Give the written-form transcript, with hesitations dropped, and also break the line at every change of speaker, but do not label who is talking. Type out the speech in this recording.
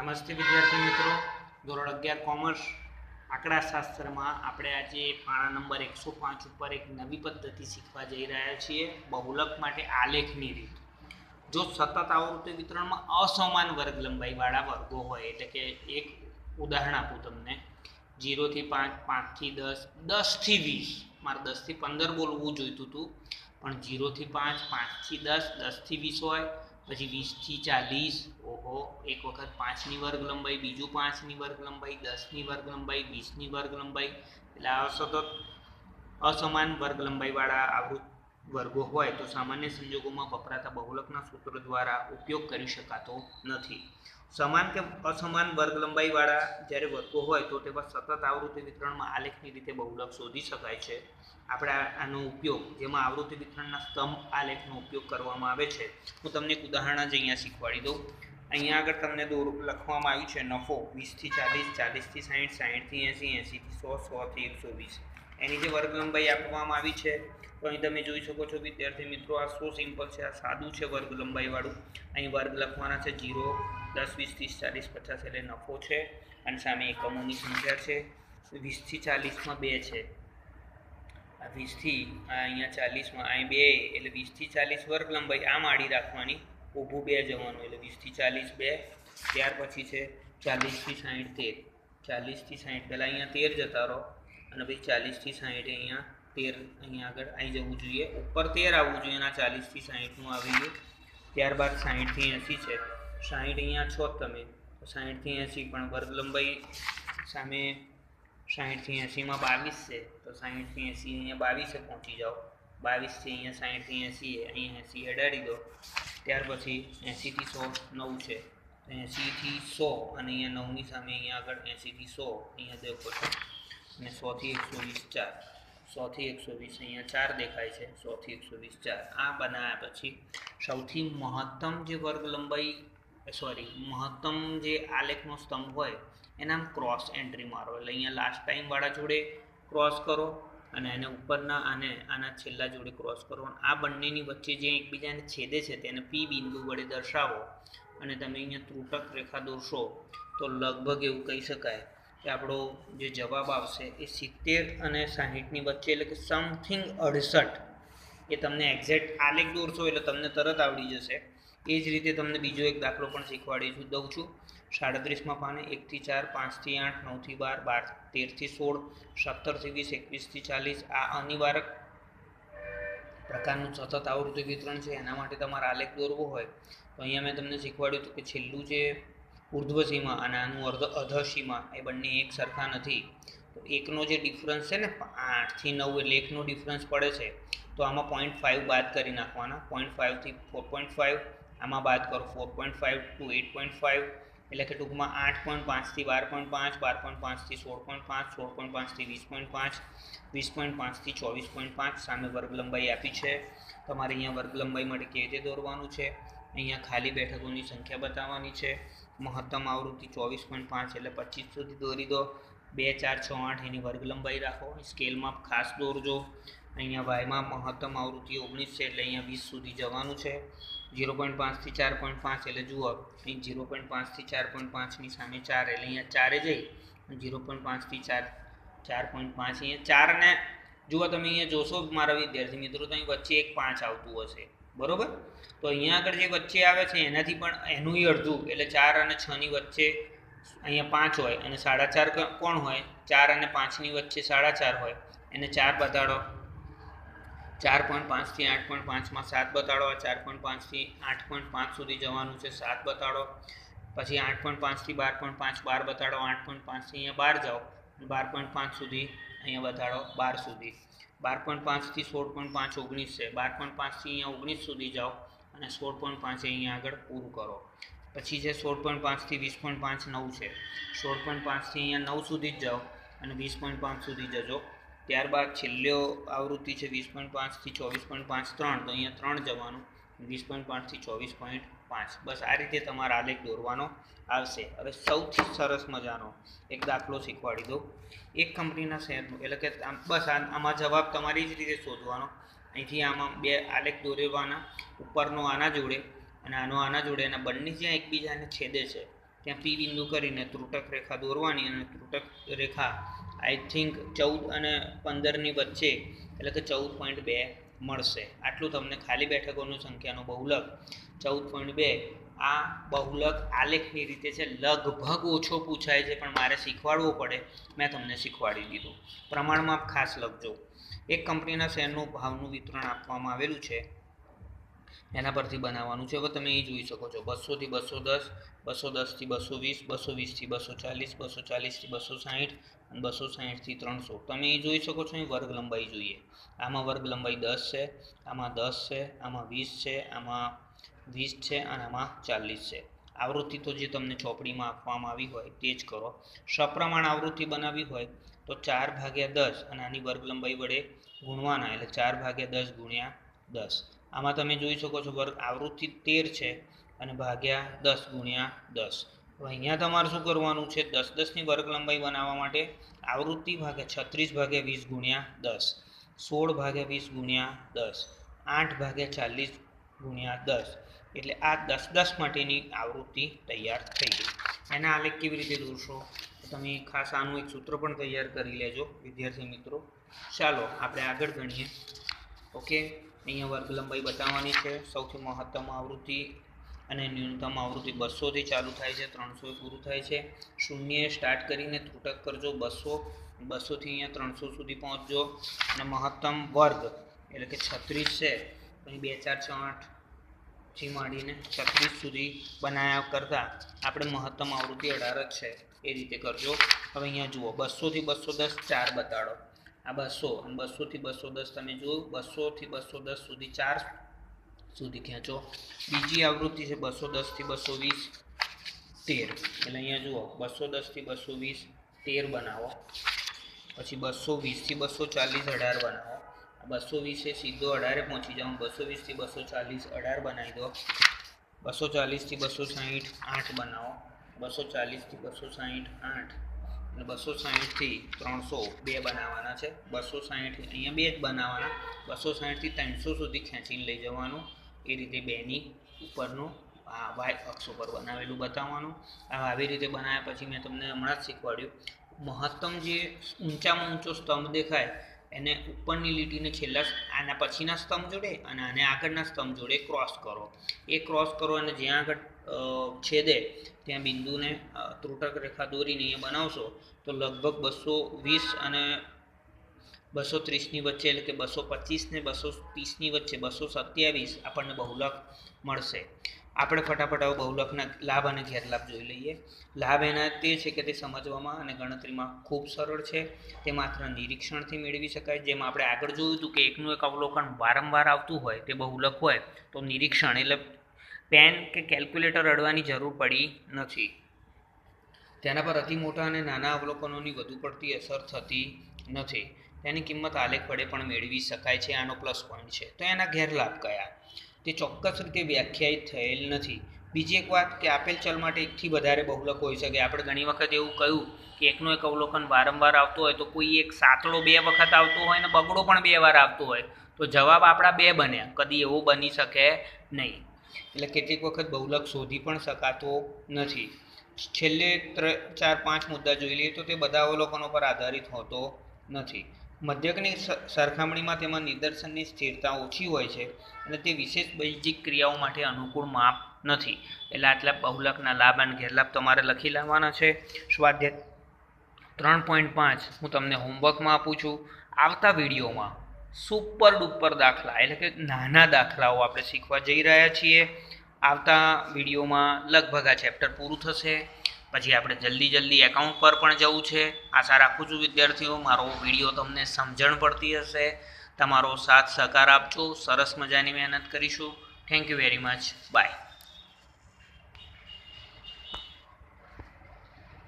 નમસ્તે વિદ્યાર્થી મિત્રો, ધોરણ 11 કોમર્સ આંકડાશાસ્ત્રમાં આપણે આજે પાના નંબર 105 ઉપર એક નવી પદ્ધતિ શીખવા જઈ રહ્યા છીએ, બહુલક માટે આલેખની રીત. જો સતત આવૃત્તિ વિતરણમાં અસમાન વર્ગ લંબાઈવાળા વર્ગો હોય, એટલે કે એક ઉદાહરણ આપું તમને, 0 થી 5, 5 થી 10, 10 થી 20, મારે 10 થી 15 બોલવું જોઈતું હતું, પણ 0 થી 5, 5 થી 10, 10 થી 20 હોય, પછી 20 થી 40, ઓહો, એક વખત 5 ની વર્ગ લંબાઈ, બીજું 5 ની વર્ગ લંબાઈ, 10 ની વર્ગ લંબાઈ, 20 ની વર્ગ લંબાઈ, એટલે સતત અસમાન વર્ગ લંબાઈવાળા આવૃત્તિ વર્ગો હોય તો સામાન્ય સંજોગોમાં વપરાતા બહુલકના સૂત્ર દ્વારા ઉપયોગ કરી શકાતો નથી. સમાન કે અસમાન વર્ગ લંબાઈવાળા જ્યારે વર્ગો હોય તો તેવા સતત આવૃત્તિ વિતરણમાં આલેખની રીતે બહુલક શોધી શકાય છે. આપણે આનો ઉપયોગ, જેમાં આવૃત્તિ વિતરણના સ્તંભ આલેખનો ઉપયોગ કરવામાં આવે છે, હું તમને એક ઉદાહરણ જ અહીંયા શીખવાડી દઉં. અહીંયા આગળ તમને લખવામાં આવ્યું છે નફો 20 થી 40, 40 થી 60, 60 થી 80, 80 થી 100, 100 થી 120. એની જે વર્ગ લંબાઈ આપવામાં આવી છે તો અહીં તમે જોઈ શકો છો વિદ્યાર્થી મિત્રો, આ સો સિમ્પલ છે, આ સાદું છે વર્ગ લંબાઈવાળું. અહીં વર્ગ લખવાના છે 0, 10, 20, 30, 40, 50 એટલે નફો છે, અને સામે એકમોની સંખ્યા છે. 20 થી 40માં 2 છે, આ 20 થી અહીંયા 40માં અહીં 2, એટલે 20 થી 40 વર્ગ લંબાઈ આમ આડી રાખવાની, ઊભું 2 જવાનું, એટલે 20 થી 40 2. ત્યાર પછી છે 40 થી 60 13, 40 થી 60 પહેલાં અહીંયા 13 જતા રહો, અને પછી 40 થી 60 અહીંયા 13 અહીંયા આગળ આવી જવું જોઈએ, ઉપર 13 આવવું જોઈએ, અને 40 થી 60નું આવી ગયું. ત્યારબાદ 60 થી 80 છે, 60 અહીંયા છો તમે, 60 થી 80 પણ વર્ગ લંબાઈ સામે 60 થી 80માં 22 છે, તો 60 થી 80 અહીંયા 22 પહોંચી જાઓ, 22 થી અહીંયા 60 થી 80 અહીંયા 80 હેડાડી દો. ત્યાર પછી 80 થી 100 9 છે, 80 થી 100 અને અહીંયા 9ની સામે અહીંયા આગળ 80 થી 100 અહીંયા દેખો છો, અને 100 થી 120 4, 100 થી 120 અહીંયા 4 દેખાય છે, 100 થી 120 4. આ બનાવ્યા પછી સૌથી મહત્તમ જે વર્ગ લંબાઈ મહત્તમ જે આલેખનો સ્તંભ હોય એના આમ ક્રોસ એન્ટ્રી મારો, એટલે અહીંયા લાસ્ટ ટાઈમવાળા જોડે ક્રોસ કરો અને એને ઉપરના અને આના છેલ્લા જોડે ક્રોસ કરો. આ બંનેની વચ્ચે જે એકબીજાને છેદે છે તેને પી બિંદુ વડે દર્શાવો, અને તમે અહીંયા ત્રુટક રેખા દોરશો તો લગભગ એવું કહી શકાય કે આપણો જે જવાબ આવશે એ 70 અને 60ની વચ્ચે, એટલે કે સમથિંગ 68. એ તમને એક્ઝેક્ટ આલેખ દોરશો એટલે તમને તરત આવડી જશે. એ જ રીતે તમને બીજો એક દાખલો પણ શીખવાડી દઉં છું. 37માં પાને 1 થી 4, 5 થી 8, 9 થી 12, 13 થી 16, 17 થી 20, 21 થી 40. આ અનિવાર્ય પ્રકારનું સતત આવૃત્તિ વિતરણ છે. એના માટે તમારે આલેખ દોરવો હોય તો અહીંયા મેં તમને શીખવાડ્યું હતું કે છેલ્લું જે ઉર્ધ્વ સીમા અને આનું અધર સીમા એ બંને એક સરખા નથી, તો એકનો જે ડિફરન્સ છે ને 8 થી 9, એટલે એકનો ડિફરન્સ પડે છે, તો આમાં 0.5 બાદ કરી નાખવાના. 0.5 થી 4.5 આમાં બાદ કરો, 4.5 to 8.5, એટલે કે ટૂંકમાં 8.5 થી 12.5, 12.5 થી 16.5, 16.5 થી 20.5, 20.5 થી 24.5. સામે વર્ગ લંબાઈ આપી છે. તમારે અહીંયા વર્ગ લંબાઈ માટે કેવી રીતે દોરવાનું છે, અહીંયા ખાલી બેઠકોની સંખ્યા બતાવવાની છે. મહત્તમ આવૃત્તિ 24.5 એટલે 25 સુધી દોરી દો. 2 4 6 8 એની વર્ગ લંબાઈ રાખો, સ્કેલમાં ખાસ દોરજો. અહીંયા વાયમાં મહત્તમ આવૃત્તિ 19 છે, એટલે અહીંયા 20 સુધી જવાનું છે. 0.5 થી 4.5 એટલે જુઓ અહીં 0.5 થી 4.5ની સામે 4, એટલે અહીંયા 4 જઈ 0.5 થી 4, 4.5 અહીંયા 4 ને જુઓ તમે અહીંયા જોશો મારા વિદ્યાર્થી મિત્રો, તો અહીં વચ્ચે એક 5 આવતું હશે, બરોબર? તો અહીંયા આગળ જે વચ્ચે આવે છે એનાથી પણ એનું અડધું, એટલે 4 અને 6ની વચ્ચે અહીંયા 5 હોય, અને 4.5 કોણ હોય? 4 અને 5ની વચ્ચે 4.5 હોય, એને 4 બતાડો. 4.5 થી 8.5માં 7 બતાડો. 4.5 થી 8.5 સુધી જવાનું છે, 7 બતાડો. પછી 8.5 થી 12.5 12 બતાડો. 8.5 થી અહીંયા 12 જાઓ, 12.5 સુધી અહીંયા બતાડો 12 સુધી. 12.5 થી 16.5 19 છે, 12.5 થી અહીંયા 19 સુધી જાઓ, અને 16.5 અહીંયા આગળ પૂરું કરો. પછી છે 16.5 થી 20.5 9 છે, 16.5 થી અહીંયા 9 સુધી જ જાઓ, અને 20.5 સુધી જજો. ત્યારબાદ છેલ્લો આવૃત્તિ છે 20.5 થી 24.5 3, તો અહીંયા 3 જવાનું, 20.5 થી 24.5. બસ આ રીતે તમારા આલેખ દોરવાનો આવશે. હવે સૌથી સરસ મજાનો એક દાખલો શીખવાડી દઉં. એક કંપનીના શેરનું, એટલે કે બસ આમાં જવાબ તમારી જ રીતે શોધવાનો. અહીંથી આમાં 2 આલેખ દોરવાના, ઉપરનો આના જોડે અને આનો આના જોડે, અને બંને જ્યાં એકબીજાને છેદે છે ત્યાં પી બિંદુ કરીને ત્રુટક રેખા દોરવાની અને ત્રુટક રેખા આઈ થિંક 14 અને 15ની વચ્ચે એટલે કે 14.2 મળશે. આટલું તમને ખાલી બેઠકોની સંખ્યાનો બહુલક 14.2. આ બહુલક આલેખની રીતે છે, લગભગ ઓછો પૂછાય છે પણ મારે શીખવાડવો પડે, મેં તમને શીખવાડી દીધું. પ્રમાણમાં ખાસ લખજો. એક કંપનીના શેરનું ભાવનું વિતરણ આપવામાં આવેલું છે, એના પરથી બનાવવાનું છે. હવે તમે એ જોઈ શકો છો 200 થી 210, 210 થી 220, 220 થી 240, 240 થી 260 અને 260 થી 300. તમે એ જોઈ શકો છો. અહીં વર્ગ લંબાઈ જોઈએ. આમાં વર્ગ લંબાઈ 10 છે, આમાં 10 છે, આમાં 20 છે, આમાં 20 છે અને આમાં 40 છે. આવૃત્તિ તો જે તમને ચોપડીમાં આપવામાં આવી હોય તે જ કરો. સપ્રમાણ આવૃત્તિ બનાવવી હોય તો 4/10 અને આની વર્ગ લંબાઈ વડે ગુણવાના, એટલે 4/10 ગુણ્યા 10. આમાં તમે જોઈ શકો છો વર્ગ આવૃત્તિ 13 છે અને ભાગ્યા 10 ગુણ્યા 10. તો અહીંયા તમારે શું કરવાનું છે? 10-10ની વર્ગ લંબાઈ બનાવવા માટે આવૃત્તિ ભાગ્યા 36/20 ગુણ્યા 10, 16/20 ગુણ્યા 10, 8/40 ગુણ્યા 10. એટલે આ 10-10 માટેની આવૃત્તિ તૈયાર થઈ ગઈ. એના આલેખ કેવી રીતે દોરશો? તમે ખાસ આનું એક સૂત્ર પણ તૈયાર કરી લેજો વિદ્યાર્થી મિત્રો. ચાલો આપણે આગળ ગણીએ. ઓકે, અહીંયા વર્ગ લંબાઈ બતાવવાની છે. સૌથી મહત્તમ આવૃત્તિ અને ન્યૂનતમ આવૃત્તિ 200 થી ચાલુ થાય છે, 300 પૂરું થાય છે. 0 સ્ટાર્ટ કરીને ત્રુટક કરજો 200 થી અહીંયા 300 સુધી પહોંચજો અને મહત્તમ વર્ગ એટલે કે 36 છે. અહીં 2 4 6 8 થી માંડીને 36 સુધી બનાવ્યા કરતાં આપણે મહત્તમ આવૃત્તિ 18 જ છે એ રીતે કરજો. હવે અહીંયા જુઓ 200 થી 210 4 બતાડો. આ 200 અને 200 થી 210 તમે જોયું. 200 થી 210 સુધી 4 સુધી ખેંચો. બીજી આવૃત્તિ છે 210 થી 220 13. એટલે અહીંયા જુઓ 210 થી 220 13 બનાવો. પછી 220 થી 240 18 બનાવો. 220 એ સીધો 18 પહોંચી જાઉં. 220 થી 240 18 બનાવી દો. 240 થી 260 8 બનાવો. 240 થી 260 8 અને 260 થી 300 2 બનાવવાના છે. 260 અહીંયા 2 જ બનાવવાના. 260 થી 300 સુધી ખેંચીને લઈ જવાનું. એ રીતે 2ની ઉપરનું આ વાય અક્ષ ઉપર બનાવેલું બતાવવાનું. આવી રીતે બનાવ્યા પછી મેં તમને હમણાં જ શીખવાડ્યું, મહત્તમ જે ઊંચામાં ઊંચો સ્તંભ દેખાય એને ઉપરની લીટીને છેલ્લા આના પછીના સ્તંભ જોડે અને આને આગળના સ્તંભ જોડે ક્રોસ કરો. એ ક્રોસ કરો અને જ્યાં આગળ છેદે ત્યાં બિંદુને ત્રુટક રેખા દોરીને અહીંયા બનાવશો તો લગભગ 220 અને 230ની વચ્ચે એટલે કે 225 ને 230ની વચ્ચે 227 આપણને બહુલક મળશે. આપણે ફટાફટ હવે બહુલકના લાભ અને ગેરલાભ જોઈ લઈએ. લાભ એના તે છે કે તે સમજવામાં અને ગણતરીમાં ખૂબ સરળ છે. તે માત્ર નિરીક્ષણથી મેળવી શકાય. જેમ આપણે આગળ જોયું હતું કે એકનું એક અવલોકન વારંવાર આવતું હોય તે બહુલક હોય તો નિરીક્ષણ એટલે પેન કે કેલ્ક્યુલેટર અડવાની જરૂર પડી નથી. તેના પર અતિ મોટા અને નાના અવલોકનોની વધુ પડતી અસર થતી નથી. તેની કિંમત આલેખ વડે પણ મેળવી શકાય છે. આનો પ્લસ પોઈન્ટ છે. તો એના ગેરલાભ કયા? તે ચોક્કસ રીતે વ્યાખ્યાયિત થયેલ નથી. બીજી એક વાત કે આપેલ ચલ માટે એકથી વધારે બહુલક હોઈ શકે. આપણે ઘણી વખત એવું કહ્યું કે એકનું એક અવલોકન વારંવાર આવતું હોય તો કોઈ એક સાંકળો 2 વખત આવતો હોય ને બગડો પણ 2 વાર આવતો હોય તો જવાબ આપણા 2 બન્યા. કદી એવું બની શકે નહીં. એટલે કેટલીક વખત બહુલક શોધી પણ શકાતો નથી. છેલ્લે 4-5 મુદ્દા જોઈ લઈએ તો તે બધા અવલોકનો પર આધારિત હોતો નથી. મધ્યકની સરખામણીમાં તેમાં નિદર્શનની સ્થિરતા ઓછી હોય છે અને તે વિશેષ બૈજિક ક્રિયાઓ માટે અનુકૂળ માપ નથી. એટલે આટલા બહુલકના લાભ અને ગેરલાભ તમારે લખી લાવવાના છે. સ્વાધ્યાય 3.5 હું તમને હોમવર્કમાં આપું છું. આવતા વિડીયોમાં સુપર ડુપર દાખલા એટલે કે નાના દાખલાઓ આપણે શીખવા જઈ રહ્યા છીએ. આવતા વિડીયોમાં લગભગ આ ચેપ્ટર પૂરું થશે. પછી આપણે જલ્દી એકાઉન્ટ પર પણ જવું છે. આશા રાખું છું વિદ્યાર્થીઓ મારો વિડીયો તમને સમજણ પડતી હશે. તમારો સાથ સહકાર આપજો. સરસ મજાની મહેનત કરીશું. Thank you very much. By.